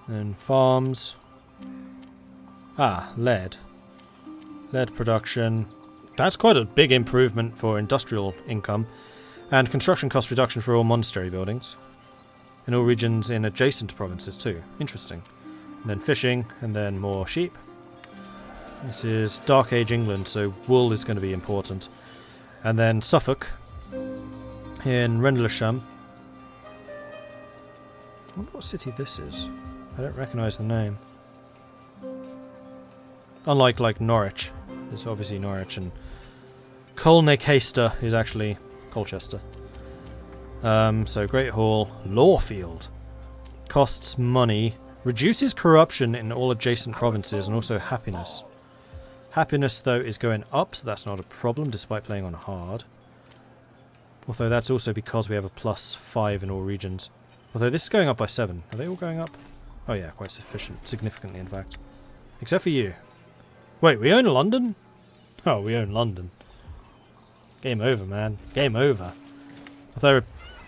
Then farms. Ah, lead. Lead production. That's quite a big improvement for industrial income. And construction cost reduction for all monastery buildings. In all regions in adjacent provinces too. Interesting. And then fishing, and then more sheep. This is Dark Age England, so wool is going to be important. And then Suffolk in Rendlesham. I wonder what city this is. I don't recognise the name. Unlike like Norwich. It's obviously Norwich, and Colnacester is actually Colchester. So Great Hall, Lawfield. Costs money. Reduces corruption in all adjacent provinces, and also happiness. Happiness, though, is going up, so that's not a problem, despite playing on hard. Although that's also because we have a +5 in all regions. Although this is going up by 7. Are they all going up? Oh yeah, quite significantly in fact. Except for you. Wait, we own London? Oh, we own London. Game over, man. Game over. Although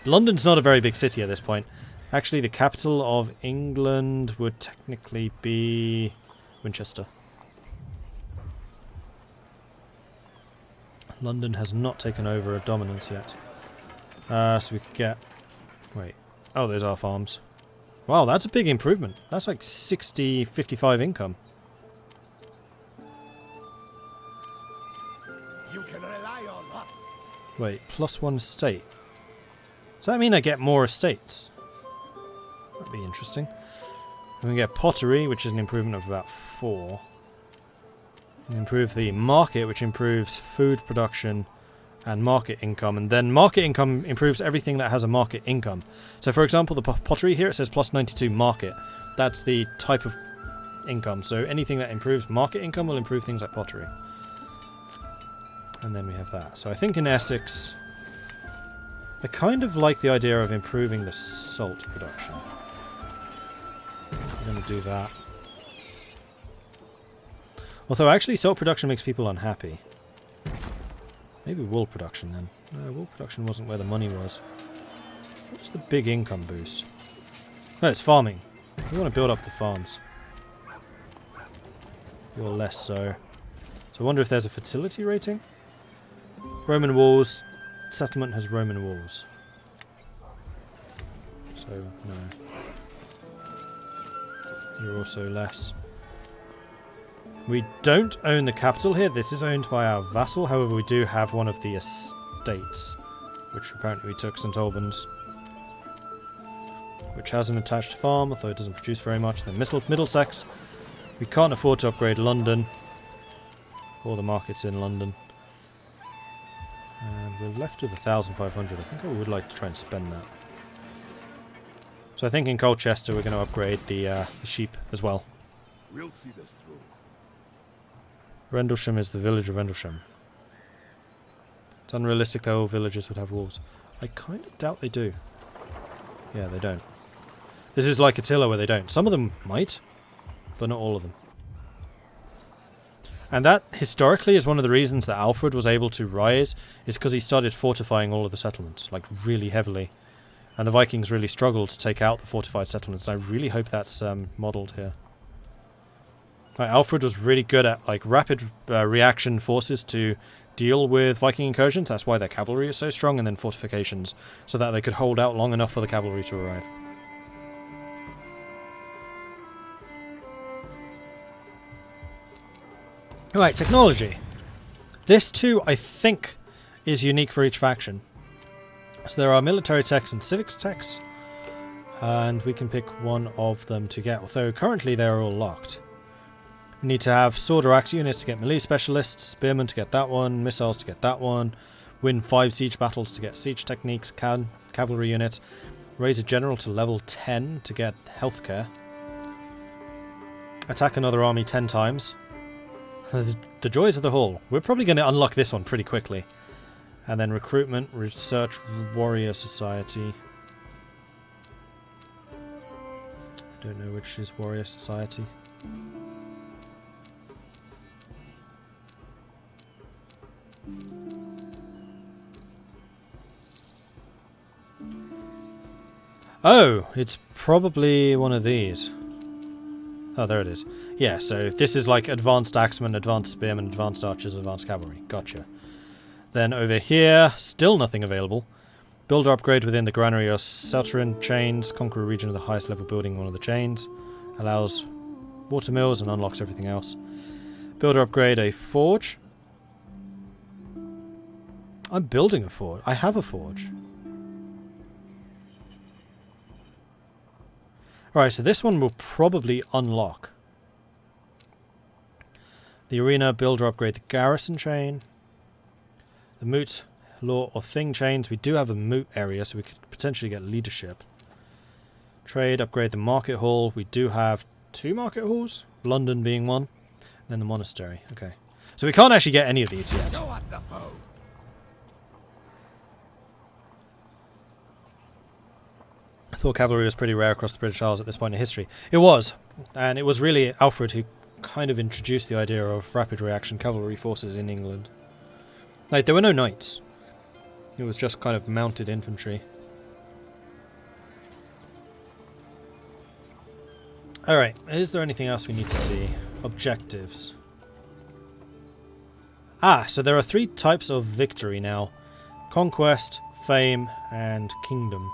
London's not a very big city at this point. Actually, the capital of England would technically be Winchester. London has not taken over a dominance yet. So we could get... Wait. Oh, those are farms. Wow, that's a big improvement. That's like 60, 55 income. You can rely on us. Wait, +1 estate. Does that mean I get more estates? That'd be interesting. And we get pottery, which is an improvement of about 4. We improve the market, which improves food production and market income. And then market income improves everything that has a market income. So for example, the pottery here, it says +92 market. That's the type of income. So anything that improves market income will improve things like pottery. And then we have that. So I think in Essex, I kind of like the idea of improving the salt production. I'm going to do that. Although actually salt production makes people unhappy. Maybe wool production then. No, wool production wasn't where the money was. What's the big income boost? No, it's farming. We want to build up the farms. You're less so. So I wonder if there's a fertility rating? Roman walls. Settlement has Roman walls. So, no. You're also less. We don't own the capital here. This is owned by our vassal. However, we do have one of the estates, which apparently we took, St Albans, which has an attached farm, although it doesn't produce very much. Then Middlesex. We can't afford to upgrade London. All the markets in London. And we're left with 1,500. I think I would like to try and spend that. So I think in Colchester we're going to upgrade the sheep as well. We'll see this through. Rendlesham is the village of Rendlesham. It's unrealistic that all villages would have walls. I kind of doubt they do. Yeah, they don't. This is like Attila where they don't. Some of them might, but not all of them. And that, historically, is one of the reasons that Alfred was able to rise, is because he started fortifying all of the settlements, like, really heavily. And the Vikings really struggled to take out the fortified settlements, and I really hope that's modelled here. Like, Alfred was really good at, like, rapid reaction forces to deal with Viking incursions. That's why their cavalry is so strong, and then fortifications, so that they could hold out long enough for the cavalry to arrive. Alright, technology. This too, I think, is unique for each faction. So there are military techs and civics techs, and we can pick one of them to get, although currently they are all locked. We need to have sword or axe units to get melee specialists, spearmen to get that one, missiles to get that one, win 5 siege battles to get siege techniques, cavalry units, raise a general to level 10 to get healthcare, attack another army 10 times. The joys of the hall. We're probably going to unlock this one pretty quickly. And then recruitment, research, warrior society. Don't know which is warrior society. Oh, it's probably one of these. Oh, there it is. Yeah, so this is like advanced axemen, advanced spearmen, advanced archers, advanced cavalry. Gotcha. Then over here, still nothing available. Builder upgrade within the granary or Souterrain chains. Conquer a region of the highest level building one of the chains. Allows water mills and unlocks everything else. Builder upgrade a forge. I'm building a forge. I have a forge. Alright, so this one will probably unlock. The arena, builder upgrade the garrison chain. The moot, law or thing chains. We do have a moot area, so we could potentially get leadership. Trade, upgrade the market hall. We do have 2 market halls, London being one. And then the monastery. Okay. So we can't actually get any of these yet. Show us the foe. I thought cavalry was pretty rare across the British Isles at this point in history. It was, and it was really Alfred who kind of introduced the idea of rapid reaction cavalry forces in England. Like, there were no knights. It was just kind of mounted infantry. Alright, is there anything else we need to see? Objectives. Ah, so there are 3 types of victory now. Conquest, fame, and kingdom.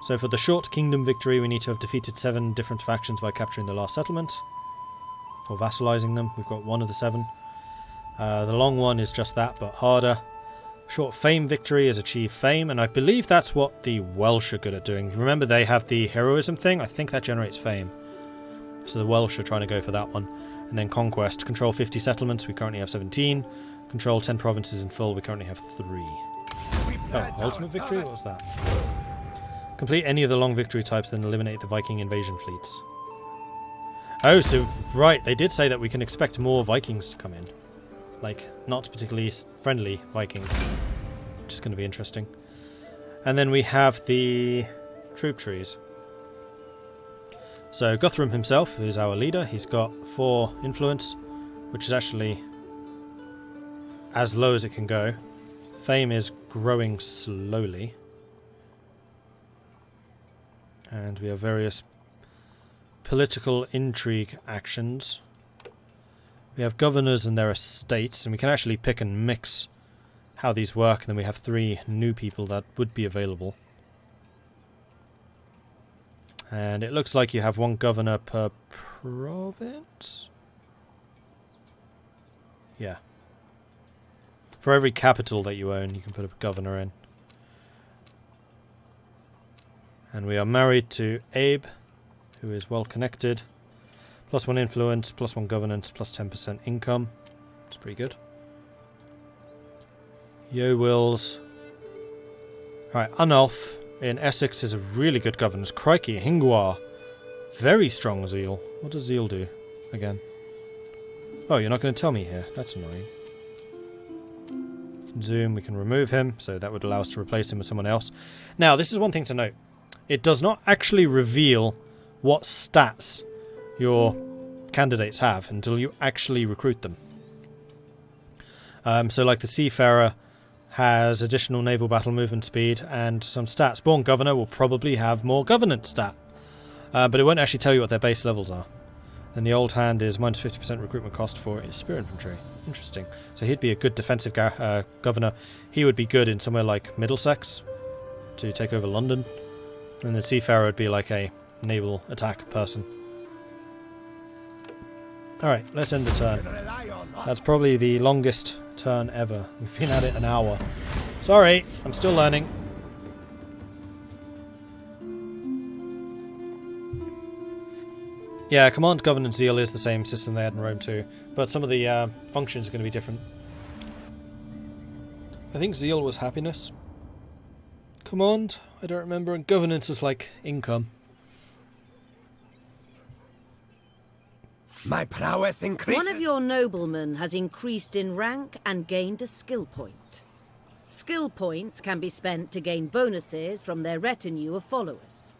So for the short kingdom victory, we need to have defeated 7 different factions by capturing the last settlement. Or vassalizing them. We've got 1 of the 7. The long one is just that, but harder. Short fame victory is achieve fame, and I believe that's what the Welsh are good at doing. Remember, they have the heroism thing? I think that generates fame. So the Welsh are trying to go for that one. And then conquest. Control 50 settlements. We currently have 17. Control 10 provinces in full. We currently have 3. Oh, ultimate victory? What was that? Complete any of the long victory types, then eliminate the Viking invasion fleets. Oh, so, right, they did say that we can expect more Vikings to come in. Like, not particularly friendly Vikings. Which is going to be interesting. And then we have the troop trees. So, Guthrum himself is our leader. He's got 4 influence, which is actually as low as it can go. Fame is growing slowly. And we have various political intrigue actions. We have governors and their estates, and we can actually pick and mix how these work, and then we have 3 new people that would be available. And it looks like you have 1 governor per province? Yeah. For every capital that you own, you can put a governor in. And we are married to Abe, who is well connected. +1 influence, +1 governance, +10% income. It's pretty good. Yo Wills. Alright, Unulf in Essex is a really good governance. Crikey, Hingwar. Very strong zeal. What does zeal do again? Oh, you're not going to tell me here. That's annoying. We can zoom, we can remove him, so that would allow us to replace him with someone else. Now, this is one thing to note. It does not actually reveal what stats your candidates have until you actually recruit them. So like the Seafarer has additional naval battle movement speed and some stats. Born Governor will probably have more governance stat. But it won't actually tell you what their base levels are. Then the Old Hand is minus 50% recruitment cost for Spear Infantry. Interesting. So he'd be a good defensive governor. He would be good in somewhere like Middlesex to take over London. And the Seafarer would be like a naval attack person. Alright, let's end the turn. That's probably the longest turn ever. We've been at it an hour. Sorry, I'm still learning. Yeah, Command, Governance, Zeal is the same system they had in Rome too, but some of the functions are going to be different. I think Zeal was happiness. Command, I don't remember, and Governance is like income. My prowess increases. One of your noblemen has increased in rank and gained a skill point. Skill points can be spent to gain bonuses from their retinue of followers.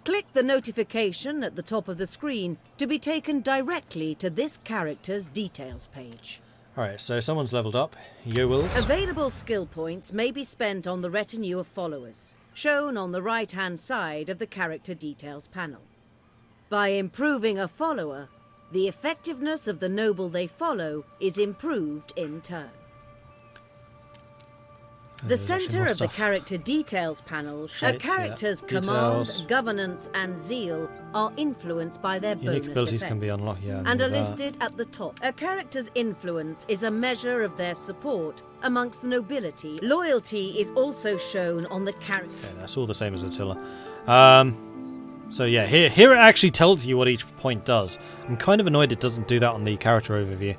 Click the notification at the top of the screen to be taken directly to this character's details page. Alright, so someone's leveled up. Yo Wills. Available skill points may be spent on the retinue of followers, shown on the right-hand side of the character details panel. By improving a follower, the effectiveness of the noble they follow is improved in turn. The center of the character details panel shows a character's command, governance, and zeal are influenced by their bonus abilities effects, can be unlocked, and are listed at the top. A character's influence is a measure of their support amongst the nobility. Loyalty is also shown on the character. Okay, that's all the same as Attila. So yeah, here it actually tells you what each point does. I'm kind of annoyed it doesn't do that on the character overview.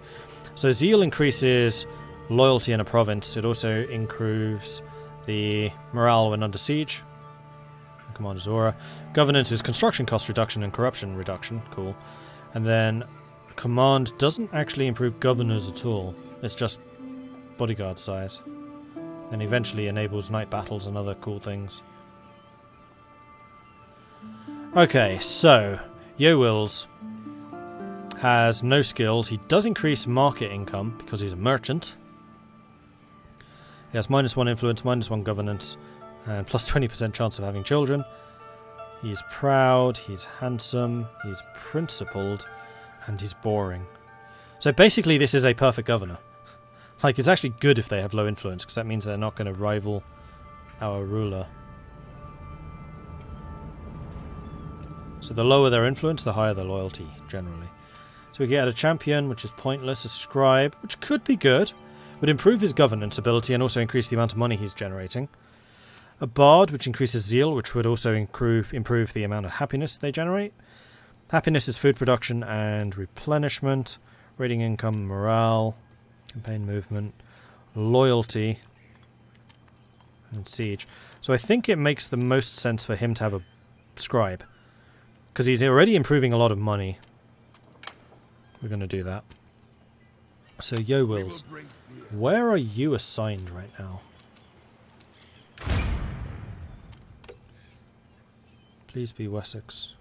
So zeal increases loyalty in a province. It also improves the morale when under siege. Commander's aura. Governance is construction cost reduction and corruption reduction. Cool. And then command doesn't actually improve governors at all. It's just bodyguard size. And eventually enables night battles and other cool things. Okay, so Yowils has no skills. He does increase market income because he's a merchant. He has -1 influence, -1 governance, and plus 20% chance of having children. He's proud, he's handsome, he's principled, and he's boring. So basically this is a perfect governor. Like, it's actually good if they have low influence, because that means they're not going to rival our ruler. So the lower their influence, the higher their loyalty, generally. So we get a champion, which is pointless, a scribe, which could be good, would improve his governance ability and also increase the amount of money he's generating. A bard, which increases zeal, which would also improve the amount of happiness they generate. Happiness is food production and replenishment, raiding income, morale, campaign movement, loyalty, and siege. So I think it makes the most sense for him to have a scribe, because he's already improving a lot of money. We're going to do that. So Yowils, where are you assigned right now? Please be Wessex.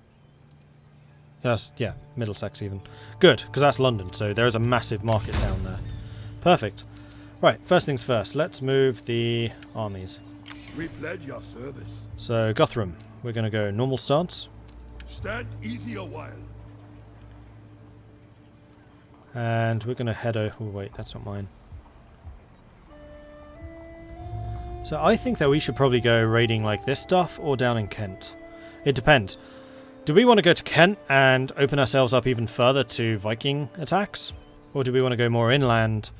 Yes, yeah, Middlesex even. Good, because that's London, so there is a massive market town there. Perfect. Right, first things first, let's move the armies. We pledge your service. So Guthrum, we're going to go normal stance. Stand easy a while. And we're going to head over... Oh, wait, that's not mine. So I think that we should probably go raiding like this stuff or down in Kent. It depends. Do we want to go to Kent and open ourselves up even further to Viking attacks? Or do we want to go more inland,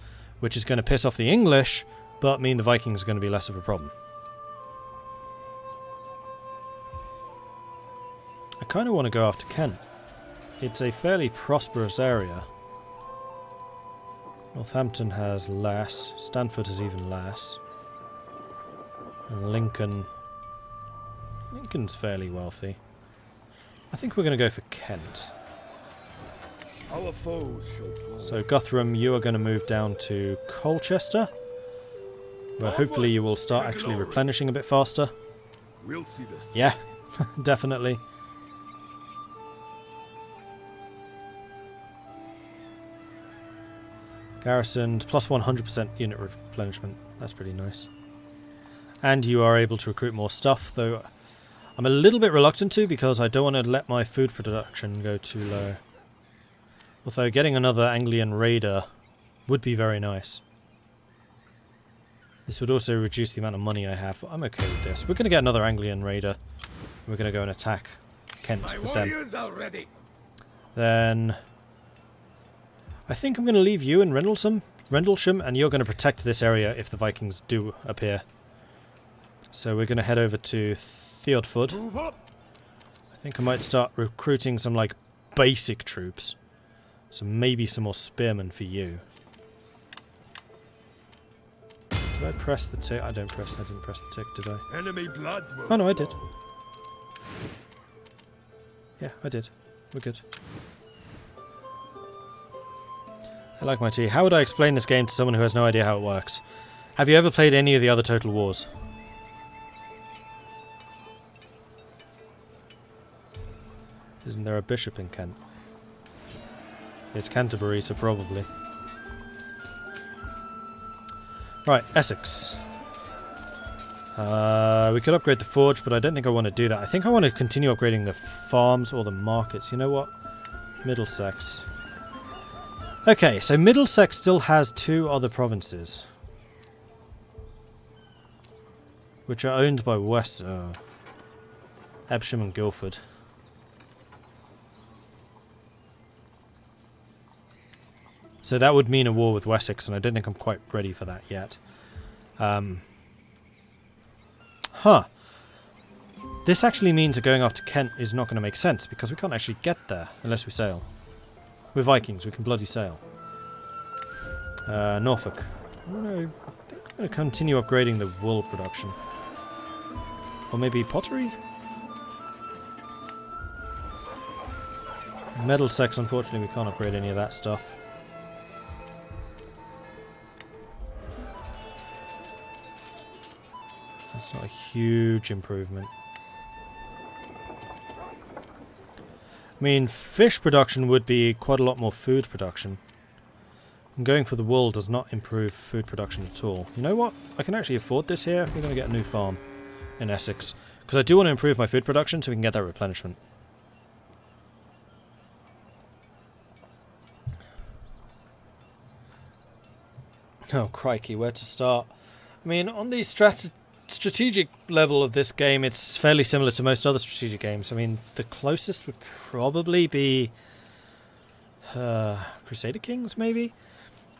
which is going to piss off the English, but mean the Vikings are going to be less of a problem? I kind of want to go after Kent. It's a fairly prosperous area. Northampton has less. Stanford has even less. And Lincoln's fairly wealthy. I think we're going to go for Kent. Our foes shall fall. So Guthrum, you are going to move down to Colchester, where hopefully you will start actually replenishing a bit faster. We'll see this. Yeah, definitely. Garrisoned, plus 100% unit replenishment. That's pretty nice. And you are able to recruit more stuff, though I'm a little bit reluctant to because I don't want to let my food production go too low. Although getting another Anglian raider would be very nice. This would also reduce the amount of money I have, but I'm okay with this. We're going to get another Anglian raider. We're going to go and attack Kent with them. Are ready. Then I think I'm going to leave you in Rendlesham, and you're going to protect this area if the Vikings do appear. So we're going to head over to Theodford. Move up. I think I might start recruiting some like basic troops. So maybe some more spearmen for you. Did I press the tick? I didn't press the tick, did I? Enemy blood will Oh no, I did. flow. Yeah, I did. We're good. I like my tea. How would I explain this game to someone who has no idea how it works? Have you ever played any of the other Total Wars? Isn't there a bishop in Kent? It's Canterbury, so probably. Right, Essex. We could upgrade the forge, but I don't think I want to do that. I think I want to continue upgrading the farms or the markets. You know what? Middlesex. Okay, so Middlesex still has 2 other provinces, which are owned by Evesham and Guildford. So that would mean a war with Wessex, and I don't think I'm quite ready for that yet. This actually means that going after Kent is not going to make sense, because we can't actually get there unless we sail. We're Vikings, we can bloody sail. Norfolk. I'm going to continue upgrading the wool production. Or maybe pottery? Middlesex, unfortunately, we can't upgrade any of that stuff. That's not a huge improvement. I mean, fish production would be quite a lot more food production. And going for the wool does not improve food production at all. You know what? I can actually afford this here. We're going to get a new farm in Essex. Because I do want to improve my food production so we can get that replenishment. Oh, crikey, where to start? I mean, on the strategic level of this game, it's fairly similar to most other strategic games. I mean, the closest would probably be Crusader Kings, maybe?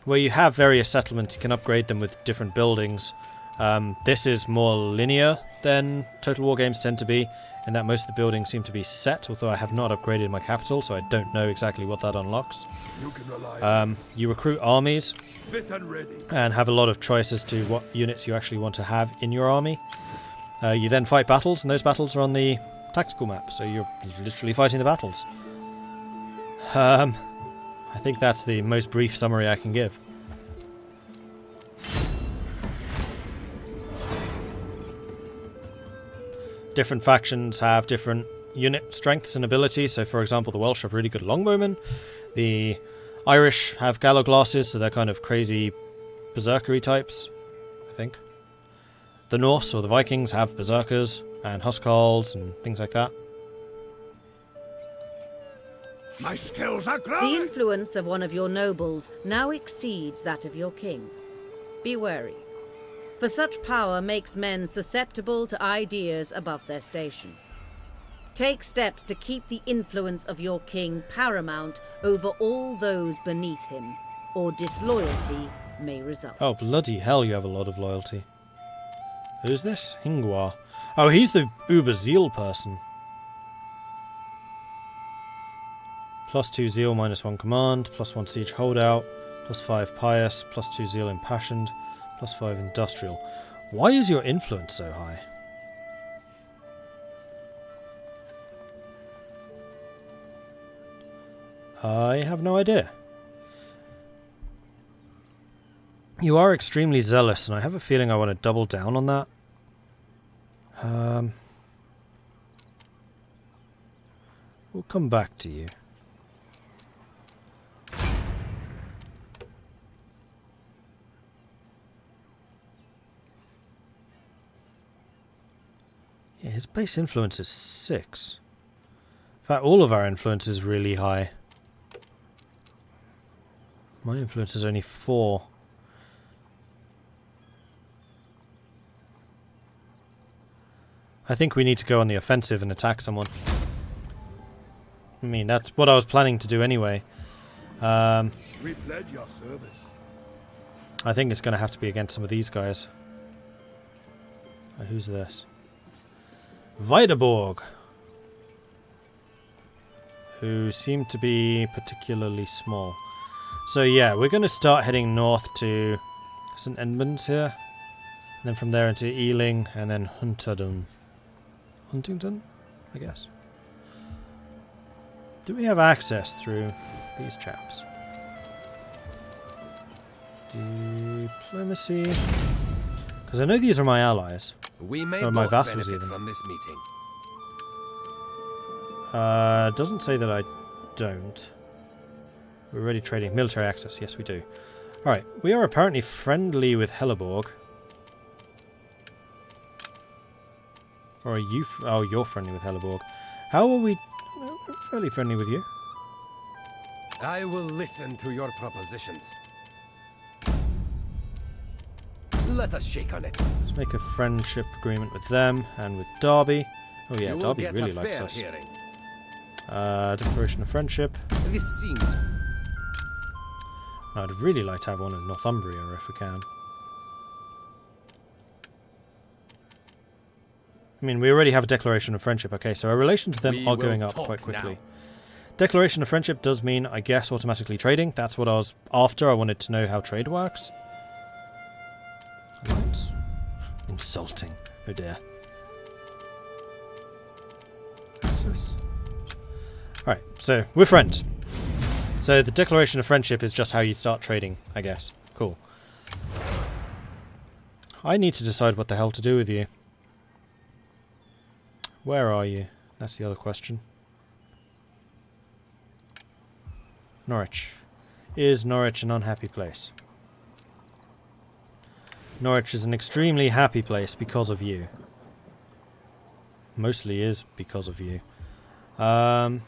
Where you have various settlements, you can upgrade them with different buildings. This is more linear than Total War games tend to be, in that most of the buildings seem to be set, although I have not upgraded my capital, so I don't know exactly what that unlocks. You can rely You recruit armies fit and ready. and have a lot of choice as to what units you actually want to have in your army. You then fight battles, and those battles are on the tactical map, so you're literally fighting the battles. I think that's the most brief summary I can give. Different factions have different unit strengths and abilities, so for example the Welsh have really good longbowmen, the Irish have gallow glasses, so they're kind of crazy berserkery types, I think. The Norse or the Vikings have berserkers and huskarls and things like that. My skills are The growing. influence of one of your nobles now exceeds that of your king. Be wary, for such power makes men susceptible to ideas above their station. Take steps to keep the influence of your king paramount over all those beneath him, or disloyalty may result. Oh, bloody hell, you have a lot of loyalty. Who's this? Hingwa. Oh, he's the uber zeal person. +2 zeal, -1 command, +1 siege holdout, +5 pious, +2 zeal impassioned, +5 industrial. Why is your influence so high? I have no idea. You are extremely zealous, and I have a feeling I want to double down on that. We'll come back to you. Yeah, his base influence is 6. In fact, all of our influence is really high. My influence is only 4. I think we need to go on the offensive and attack someone. I mean, that's what I was planning to do anyway. We pledge your service. I think it's going to have to be against some of these guys. Who's this? Weideborg, who seem to be particularly small. So yeah, we're going to start heading north to St. Edmunds here, and then from there into Ealing, and then Huntington, I guess. Do we have access through these chaps? Diplomacy, because I know these are my allies. We may Or my both vassals benefit even. from this meeting. Doesn't say that I don't. We're already trading military access. Yes, we do. Alright, we are apparently friendly with Helleborg. Or are you... oh, you're friendly with Helleborg. How are we... well, we're fairly friendly with you. I will listen to your propositions. Let us shake on it. Let's make a friendship agreement with them and with Derby. Oh yeah, You will Derby get really a likes fair us. hearing. Declaration of friendship. This seems... I'd really like to have one in Northumbria if we can. I mean, we already have a declaration of friendship. Okay, so our relations with them We are will going up talk quite quickly. now. Declaration of friendship does mean, I guess, automatically trading. That's what I was after. I wanted to know how trade works. Alliance. Insulting. Oh dear. Access. Alright, so we're friends. So the declaration of friendship is just how you start trading, I guess. Cool. I need to decide what the hell to do with you. Where are you? That's the other question. Norwich. Is Norwich an unhappy place? Norwich is an extremely happy place because of you. Mostly is because of you. I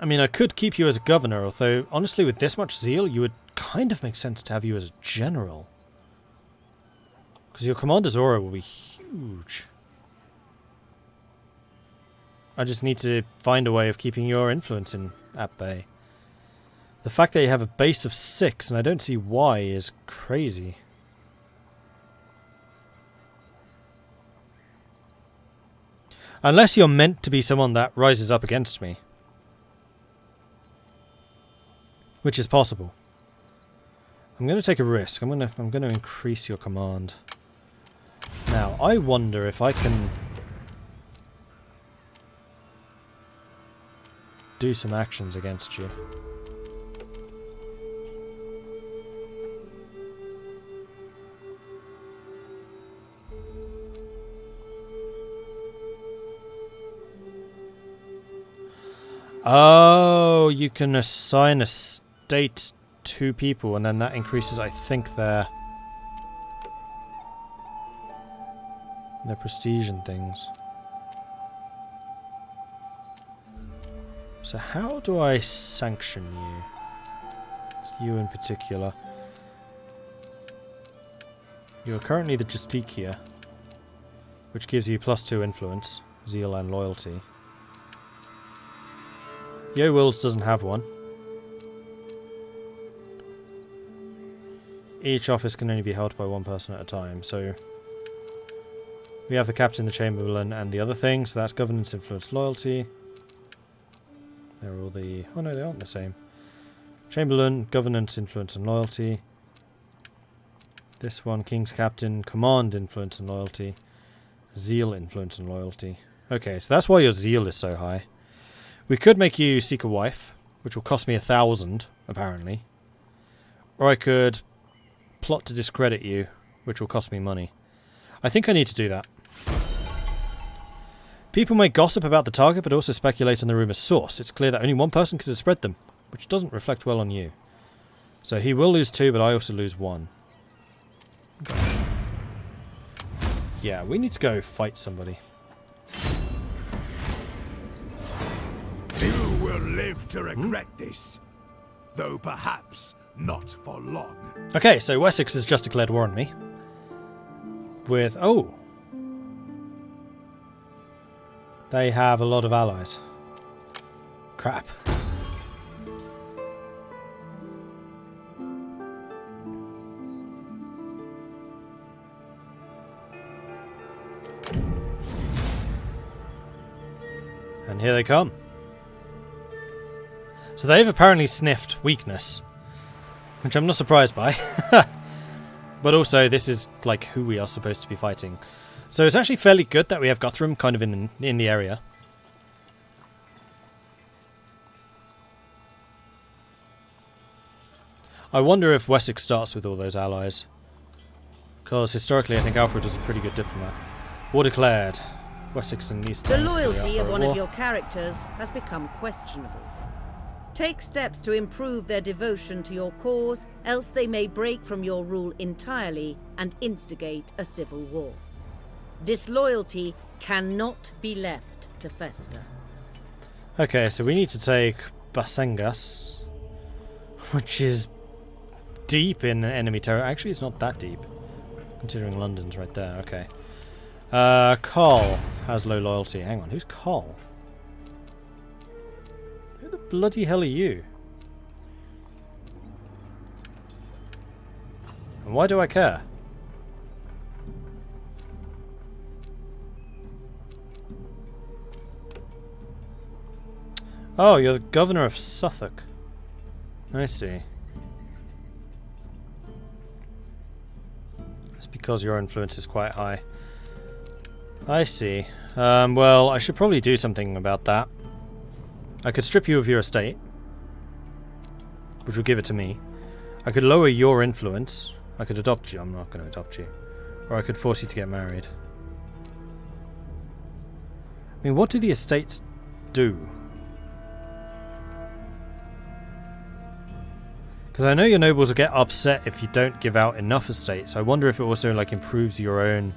mean, I could keep you as a governor, although, honestly, with this much zeal, you would kind of make sense to have you as a general. Because your commander's aura will be huge. I just need to find a way of keeping your influence at bay. The fact that you have a base of 6, and I don't see why, is crazy. Unless you're meant to be someone that rises up against me. Which is possible. I'm going to take a risk. I'm going to increase your command. Now, I wonder if I can do some actions against you. Oh, you can assign a state to people, and then that increases, I think, their prestige and things. So how do I sanction you? It's you in particular. You are currently the Justicia, which gives you +2 influence, zeal and loyalty. Yo Wills doesn't have one. Each office can only be held by one person at a time, so we have the Captain, the Chamberlain, and the other thing, so that's governance, influence, loyalty. They're all the... oh no, they aren't the same. Chamberlain, governance, influence, and loyalty. This one, King's Captain, command, influence, and loyalty. Zeal, influence, and loyalty. Okay, so that's why your zeal is so high. We could make you seek a wife, which will cost me 1,000, apparently. Or I could plot to discredit you, which will cost me money. I think I need to do that. People may gossip about the target, but also speculate on the rumour's source. It's clear that only one person could have spread them, which doesn't reflect well on you. So he will lose 2, but I also lose 1. Okay. Yeah, we need to go fight somebody. You will live to regret this, though perhaps not for long. Okay, so Wessex has just declared war on me. With... oh! They have a lot of allies. Crap. And here they come. So they've apparently sniffed weakness, which I'm not surprised by. But also, this is like who we are supposed to be fighting. So it's actually fairly good that we have Guthrum kind of in the area. I wonder if Wessex starts with all those allies. Because historically I think Alfred was a pretty good diplomat. War declared. Wessex and East The Anglia loyalty are of at one war. of your characters has become questionable. Take steps to improve their devotion to your cause, else they may break from your rule entirely and instigate a civil war. Disloyalty cannot be left to fester. Okay, so we need to take Basengas, which is deep in enemy territory. Actually, it's not that deep, considering London's right there. Okay. Col has low loyalty. Hang on, who's Col? Who the bloody hell are you? And why do I care? Oh, you're the governor of Suffolk. I see. It's because your influence is quite high. I see. Well, I should probably do something about that. I could strip you of your estate, which would give it to me. I could lower your influence. I could adopt you. I'm not going to adopt you. Or I could force you to get married. I mean, what do the estates do? Because I know your nobles will get upset if you don't give out enough estates. I wonder if it also like improves your own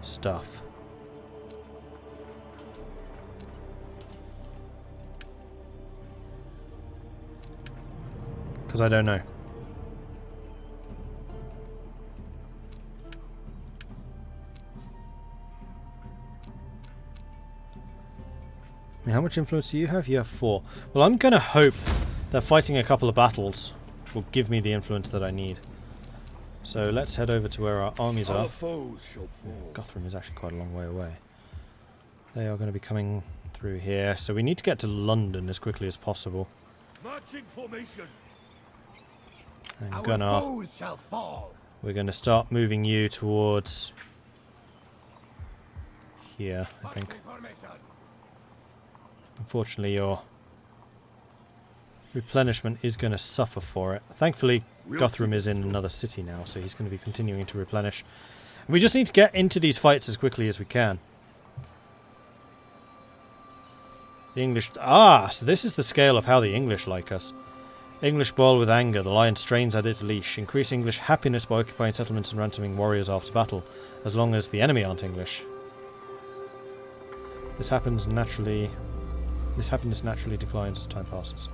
stuff. Because I don't know. I mean, how much influence do you have? You have 4. Well, I'm going to hope that fighting a couple of battles will give me the influence that I need. So let's head over to where our armies are. Guthrum is actually quite a long way away. They are going to be coming through here. So we need to get to London as quickly as possible. Marching formation. And Our Gunnar, foes shall fall. we're going to start moving you towards here, I think. Marching formation. Unfortunately, your replenishment is going to suffer for it. Thankfully, Guthrum is in another city now, so he's going to be continuing to replenish. And we just need to get into these fights as quickly as we can. The English... Ah, so this is the scale of how the English like us. English boil with anger, the lion strains at its leash. Increase English happiness by occupying settlements and ransoming warriors after battle, as long as the enemy aren't English. This happiness naturally declines as time passes.